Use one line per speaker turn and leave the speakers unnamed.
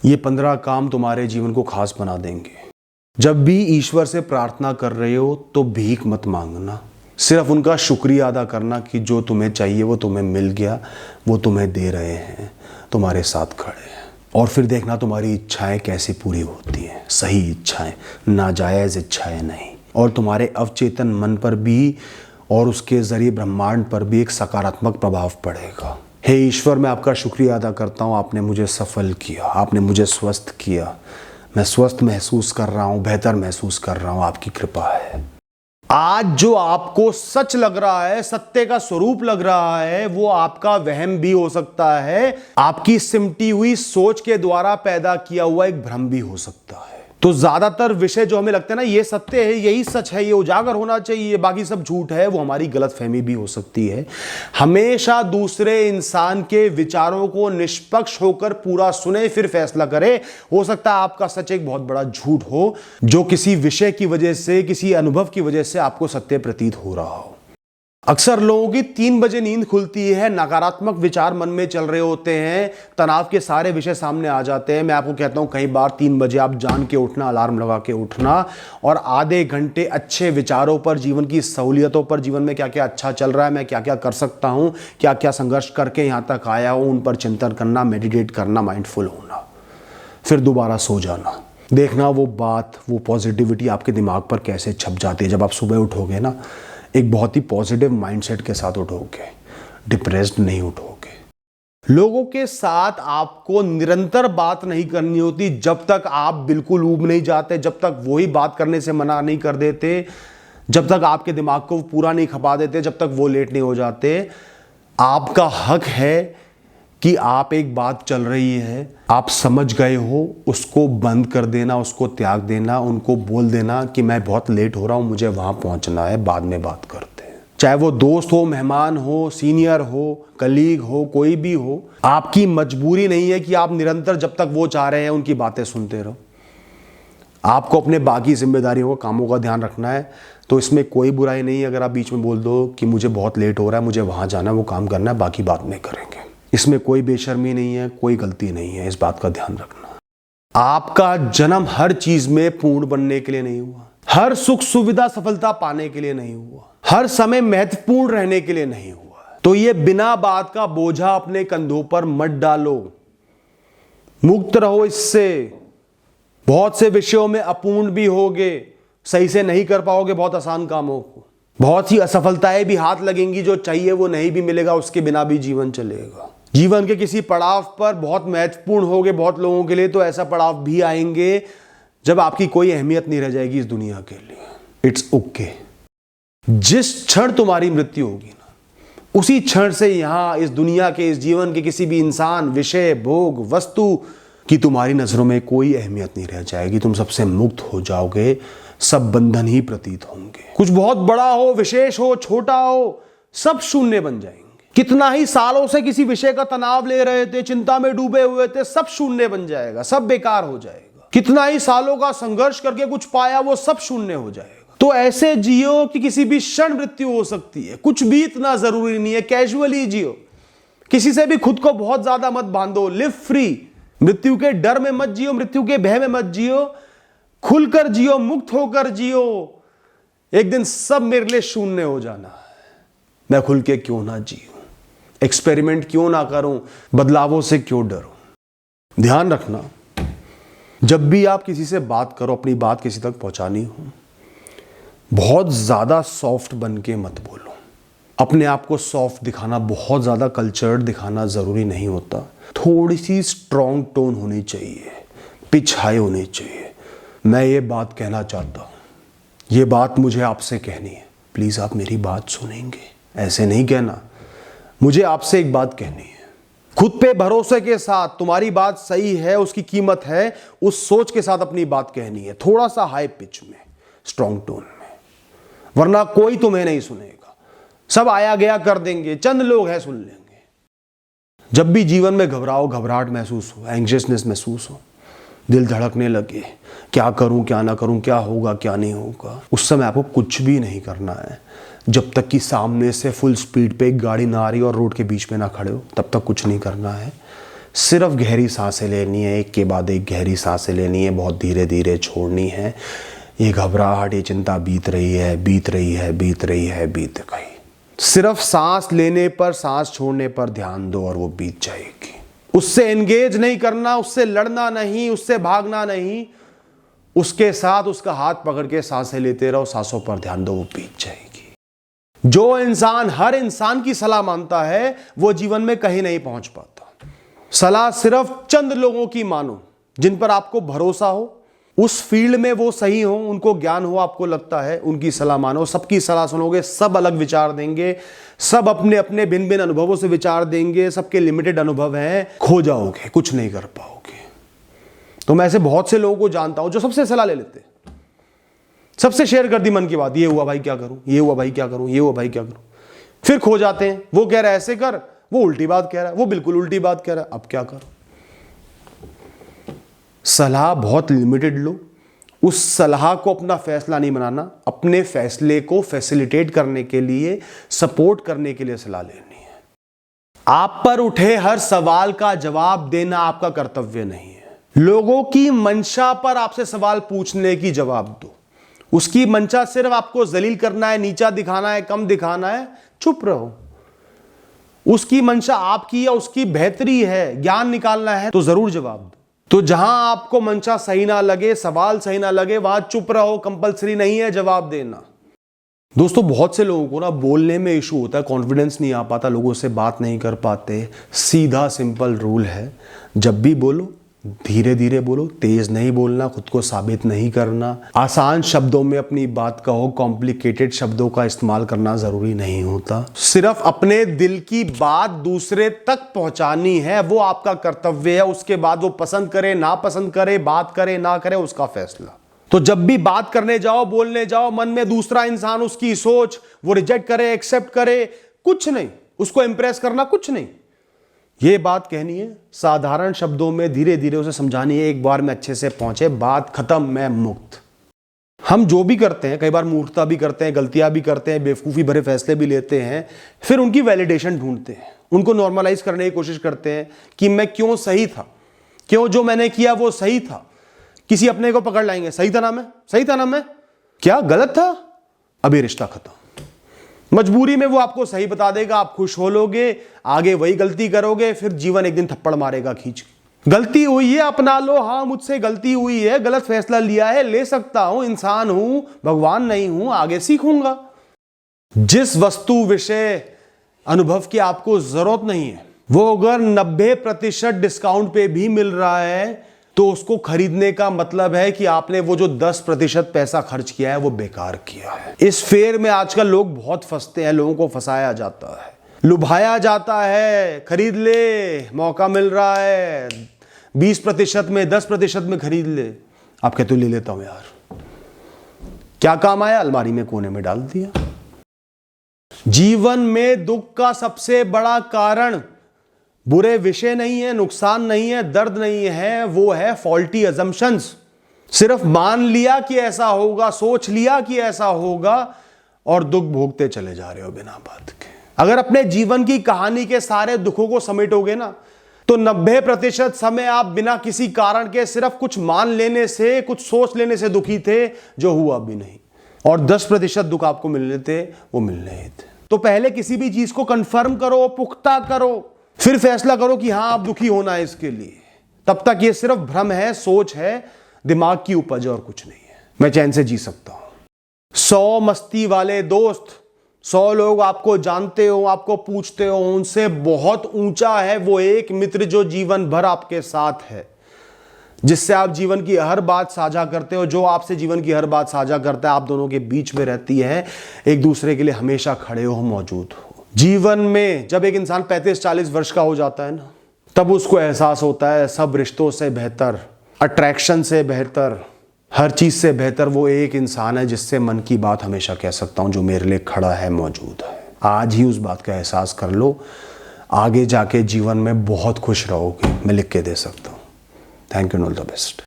ये 15 काम तुम्हारे जीवन को खास बना देंगे। जब भी ईश्वर से प्रार्थना कर रहे हो तो भीख मत मांगना, सिर्फ उनका शुक्रिया अदा करना कि जो तुम्हें चाहिए वो तुम्हें मिल गया, वो तुम्हें दे रहे हैं, तुम्हारे साथ खड़े हैं। और फिर देखना तुम्हारी इच्छाएं कैसी पूरी होती हैं, सही इच्छाएं, नाजायज़ इच्छाएं नहीं। और तुम्हारे अवचेतन मन पर भी और उसके ज़रिए ब्रह्मांड पर भी एक सकारात्मक प्रभाव पड़ेगा। हे ईश्वर, मैं आपका शुक्रिया अदा करता हूँ, आपने मुझे सफल किया, आपने मुझे स्वस्थ किया, मैं स्वस्थ महसूस कर रहा हूँ, बेहतर महसूस कर रहा हूँ, आपकी कृपा है। आज जो आपको सच लग रहा है, सत्य का स्वरूप लग रहा है, वो आपका वहम भी हो सकता है, आपकी सिमटी हुई सोच के द्वारा पैदा किया हुआ एक भ्रम भी हो सकता है। तो ज्यादातर विषय जो हमें लगता है ना ये सत्य है, यही सच है, ये उजागर होना चाहिए, बाकी सब झूठ है, वो हमारी गलतफहमी भी हो सकती है। हमेशा दूसरे इंसान के विचारों को निष्पक्ष होकर पूरा सुने फिर फैसला करे। हो सकता है आपका सच एक बहुत बड़ा झूठ हो, जो किसी विषय की वजह से, किसी अनुभव की वजह से आपको सत्य प्रतीत हो रहा हो। अक्सर लोगों की 3 बजे नींद खुलती है, नकारात्मक विचार मन में चल रहे होते हैं, तनाव के सारे विषय सामने आ जाते हैं। मैं आपको कहता हूं कई बार 3 बजे आप जान के उठना, अलार्म लगा के उठना और आधे घंटे अच्छे विचारों पर, जीवन की सहूलियतों पर, जीवन में क्या क्या अच्छा चल रहा है, मैं क्या क्या कर सकता हूं, क्या क्या संघर्ष करके यहां तक आया हूं, उन पर चिंतन करना, मेडिटेट करना, माइंडफुल होना, फिर दोबारा सो जाना। देखना वो बात, वो पॉजिटिविटी आपके दिमाग पर कैसे छप जाती है। जब आप सुबह उठोगे ना, एक बहुत ही पॉजिटिव माइंडसेट के साथ उठोगे, डिप्रेस्ड नहीं उठोगे। लोगों के साथ आपको निरंतर बात नहीं करनी होती जब तक आप बिल्कुल ऊब नहीं जाते, जब तक वही बात करने से मना नहीं कर देते, जब तक आपके दिमाग को पूरा नहीं खपा देते, जब तक वो लेट नहीं हो जाते। आपका हक है कि आप एक बात चल रही है, आप समझ गए हो, उसको बंद कर देना, उसको त्याग देना, उनको बोल देना कि मैं बहुत लेट हो रहा हूं, मुझे वहां पहुंचना है, बाद में बात करते हैं। चाहे वो दोस्त हो, मेहमान हो, सीनियर हो, कलीग हो, कोई भी हो, आपकी मजबूरी नहीं है कि आप निरंतर जब तक वो चाह रहे हैं उनकी बातें सुनते रहो। आपको अपने बाकी जिम्मेदारियों का, कामों का ध्यान रखना है। तो इसमें कोई बुराई नहीं है अगर आप बीच में बोल दो कि मुझे बहुत लेट हो रहा है, मुझे वहां जाना है, वो काम करना है, बाकी बाद में करेंगे। इसमें कोई बेशर्मी नहीं है, कोई गलती नहीं है, इस बात का ध्यान रखना। आपका जन्म हर चीज में पूर्ण बनने के लिए नहीं हुआ, हर सुख सुविधा सफलता पाने के लिए नहीं हुआ, हर समय महत्वपूर्ण रहने के लिए नहीं हुआ। तो ये बिना बात का बोझा अपने कंधों पर मत डालो, मुक्त रहो इससे। बहुत से विषयों में अपूर्ण भी होगे, सही से नहीं कर पाओगे बहुत आसान कामों को, बहुत सी असफलताएं भी हाथ लगेंगी, जो चाहिए वो नहीं भी मिलेगा, उसके बिना भी जीवन चलेगा। जीवन के किसी पड़ाव पर बहुत महत्वपूर्ण होगे बहुत लोगों के लिए, तो ऐसा पड़ाव भी आएंगे जब आपकी कोई अहमियत नहीं रह जाएगी इस दुनिया के लिए। It's okay. जिस क्षण तुम्हारी मृत्यु होगी ना, उसी क्षण से यहां इस दुनिया के, इस जीवन के किसी भी इंसान, विषय, भोग, वस्तु की तुम्हारी नजरों में कोई अहमियत नहीं रह जाएगी। तुम सबसे मुक्त हो जाओगे, सब बंधन ही प्रतीत होंगे। कुछ बहुत बड़ा हो, विशेष हो, छोटा हो, सब शून्य बन जाएंगे। कितना ही सालों से किसी विषय का तनाव ले रहे थे, चिंता में डूबे हुए थे, सब शून्य बन जाएगा, सब बेकार हो जाएगा। कितना ही सालों का संघर्ष करके कुछ पाया, वो सब शून्य हो जाएगा। तो ऐसे जियो कि किसी भी क्षण मृत्यु हो सकती है। कुछ भी इतना जरूरी नहीं है, कैजुअली जियो, किसी से भी खुद को बहुत ज्यादा मत बांधो, लिव फ्री। मृत्यु के डर में मत जियो, मृत्यु के भय में मत जियो, खुलकर जियो, मुक्त होकर जियो। एक दिन सब मेरे लिए शून्य हो जाना है, मैं खुल के क्यों ना जियूं, एक्सपेरिमेंट क्यों ना करूं, बदलावों से क्यों डरूं। ध्यान रखना, जब भी आप किसी से बात करो, अपनी बात किसी तक पहुंचानी हो, बहुत ज्यादा सॉफ्ट बन के मत बोलो। अपने आप को सॉफ्ट दिखाना, बहुत ज्यादा कल्चर्ड दिखाना जरूरी नहीं होता। थोड़ी सी स्ट्रॉन्ग टोन होनी चाहिए, पिच हाई होनी चाहिए। मैं ये बात कहना चाहता हूं, ये बात मुझे आपसे कहनी है, प्लीज आप मेरी बात सुनेंगे। ऐसे नहीं कहना, मुझे आपसे एक बात कहनी है। खुद पे भरोसे के साथ, तुम्हारी बात सही है, उसकी कीमत है, उस सोच के साथ अपनी बात कहनी है, थोड़ा सा हाई पिच में, स्ट्रॉन्ग टोन में, वरना कोई तुम्हें नहीं सुनेगा। सब आया गया कर देंगे, चंद लोग हैं सुन लेंगे। जब भी जीवन में घबराओ, घबराहट महसूस हो, एंग्जियसनेस महसूस हो, दिल धड़कने लगे, क्या करूं क्या ना करूं, क्या होगा क्या नहीं होगा, उस समय आपको कुछ भी नहीं करना है। जब तक कि सामने से फुल स्पीड पे एक गाड़ी ना आ रही और रोड के बीच में ना खड़े हो, तब तक कुछ नहीं करना है। सिर्फ गहरी सांसें लेनी है, एक के बाद एक गहरी सांसें लेनी है, बहुत धीरे धीरे छोड़नी है। ये घबराहट, ये चिंता बीत रही है, बीत रही है, बीत रही है, बीत गई। सिर्फ सांस लेने पर, सांस छोड़ने पर ध्यान दो और वो बीत जाएगी। उससे एंगेज नहीं करना, उससे लड़ना नहीं, उससे भागना नहीं, उसके साथ उसका हाथ पकड़ के सांसें लेते रहो, सांसों पर ध्यान दो, वो बीत जाएगी। जो इंसान हर इंसान की सलाह मानता है वो जीवन में कहीं नहीं पहुंच पाता। सलाह सिर्फ चंद लोगों की मानो जिन पर आपको भरोसा हो, उस फील्ड में वो सही हो, उनको ज्ञान हो, आपको लगता है, उनकी सलाह मानो। सबकी सलाह सुनोगे, सब अलग विचार देंगे, सब अपने अपने भिन्न भिन्न अनुभवों से विचार देंगे, सबके लिमिटेड अनुभव हैं, खो जाओगे, कुछ नहीं कर पाओगे। तो मैं ऐसे बहुत से लोगों को जानता हूं जो सबसे सलाह ले लेते, सबसे शेयर कर दी मन की बात, ये हुआ भाई क्या करूं, ये हुआ भाई क्या करूं, ये हुआ भाई क्या करूं, फिर खो जाते हैं। वो कह रहा है ऐसे कर, वो उल्टी बात कह रहा है, वो बिल्कुल उल्टी बात कह रहा है, अब क्या करूं। सलाह बहुत लिमिटेड लो, उस सलाह को अपना फैसला नहीं बनाना, अपने फैसले को फैसिलिटेट करने के लिए, सपोर्ट करने के लिए सलाह लेनी है। आप पर उठे हर सवाल का जवाब देना आपका कर्तव्य नहीं है। लोगों की मंशा पर आपसे सवाल पूछने की जवाब दो। उसकी मंशा सिर्फ आपको जलील करना है, नीचा दिखाना है, कम दिखाना है, चुप रहो। उसकी मंशा आपकी या उसकी बेहतरी है, ज्ञान निकालना है, तो जरूर जवाब दो। तो जहां आपको मंशा सही ना लगे, सवाल सही ना लगे, वहां चुप रहो, कंपलसरी नहीं है जवाब देना। दोस्तों, बहुत से लोगों को ना बोलने में इशू होता है, कॉन्फिडेंस नहीं आ पाता, लोगों से बात नहीं कर पाते। सीधा सिंपल रूल है, जब भी बोलो धीरे धीरे बोलो, तेज नहीं बोलना, खुद को साबित नहीं करना, आसान शब्दों में अपनी बात कहो, कॉम्प्लिकेटेड शब्दों का इस्तेमाल करना जरूरी नहीं होता। सिर्फ अपने दिल की बात दूसरे तक पहुंचानी है, वो आपका कर्तव्य है। उसके बाद वो पसंद करे ना पसंद करे, बात करे ना करे, उसका फैसला। तो जब भी बात करने जाओ, बोलने जाओ, मन में दूसरा इंसान, उसकी सोच, वो रिजेक्ट करे, एक्सेप्ट करे, कुछ नहीं, उसको इंप्रेस करना कुछ नहीं। ये बात कहनी है साधारण शब्दों में, धीरे धीरे उसे समझानी है, एक बार में अच्छे से पहुंचे, बात खत्म, मैं मुक्त। हम जो भी करते हैं, कई बार मूर्खता भी करते हैं, गलतियां भी करते हैं, बेवकूफ़ी भरे फैसले भी लेते हैं, फिर उनकी वैलिडेशन ढूंढते हैं, उनको नॉर्मलाइज करने की कोशिश करते हैं कि मैं क्यों सही था, क्यों जो मैंने किया वो सही था। किसी अपने को पकड़ लाएंगे, सही था ना मैं, सही था ना मैं, क्या गलत था, अभी रिश्ता खत्म। मजबूरी में वो आपको सही बता देगा, आप खुश हो लोगे, आगे वही गलती करोगे, फिर जीवन एक दिन थप्पड़ मारेगा खींच के। गलती हुई है, अपना लो, हाँ मुझसे गलती हुई है, गलत फैसला लिया है, ले सकता हूं, इंसान हूं, भगवान नहीं हूं, आगे सीखूंगा। जिस वस्तु विषय अनुभव की आपको जरूरत नहीं है, वो अगर 90% डिस्काउंट पे भी मिल रहा है, तो उसको खरीदने का मतलब है कि आपने वो जो 10% पैसा खर्च किया है वो बेकार किया है। इस फेर में आजकल लोग बहुत फंसते हैं, लोगों को फंसाया जाता है, लुभाया जाता है, खरीद ले, मौका मिल रहा है, 20% में, 10% में खरीद ले। आप कहते हो ले लेता हूं यार, क्या काम आया, अलमारी में कोने में डाल दिया। जीवन में दुख का सबसे बड़ा कारण बुरे विषय नहीं है, नुकसान नहीं है, दर्द नहीं है, वो है फॉल्टी अजम्पशंस। सिर्फ मान लिया कि ऐसा होगा, सोच लिया कि ऐसा होगा, और दुख भोगते चले जा रहे हो बिना बात के। अगर अपने जीवन की कहानी के सारे दुखों को समेटोगे ना, तो 90% समय आप बिना किसी कारण के सिर्फ कुछ मान लेने से, कुछ सोच लेने से दुखी थे, जो हुआ भी नहीं, और 10% दुख आपको मिलने थे, वो मिलने ही थे। तो पहले किसी भी चीज को कंफर्म करो, पुख्ता करो, फिर फैसला करो कि हां आप दुखी होना है इसके लिए। तब तक ये सिर्फ भ्रम है, सोच है, दिमाग की उपज और कुछ नहीं है। मैं चैन से जी सकता हूं। 100 मस्ती वाले दोस्त, 100 लोग आपको जानते हो, आपको पूछते हो, उनसे बहुत ऊंचा है वो एक मित्र जो जीवन भर आपके साथ है, जिससे आप जीवन की हर बात साझा करते हो, जो आपसे जीवन की हर बात साझा करता है, आप दोनों के बीच में रहती है, एक दूसरे के लिए हमेशा खड़े हो, मौजूद हो। जीवन में जब एक इंसान 35-40 वर्ष का हो जाता है ना, तब उसको एहसास होता है सब रिश्तों से बेहतर, अट्रैक्शन से बेहतर, हर चीज से बेहतर वो एक इंसान है जिससे मन की बात हमेशा कह सकता हूं, जो मेरे लिए खड़ा है, मौजूद है। आज ही उस बात का एहसास कर लो, आगे जाके जीवन में बहुत खुश रहोगे, मैं लिख के दे सकता हूं। Thank you, all the best.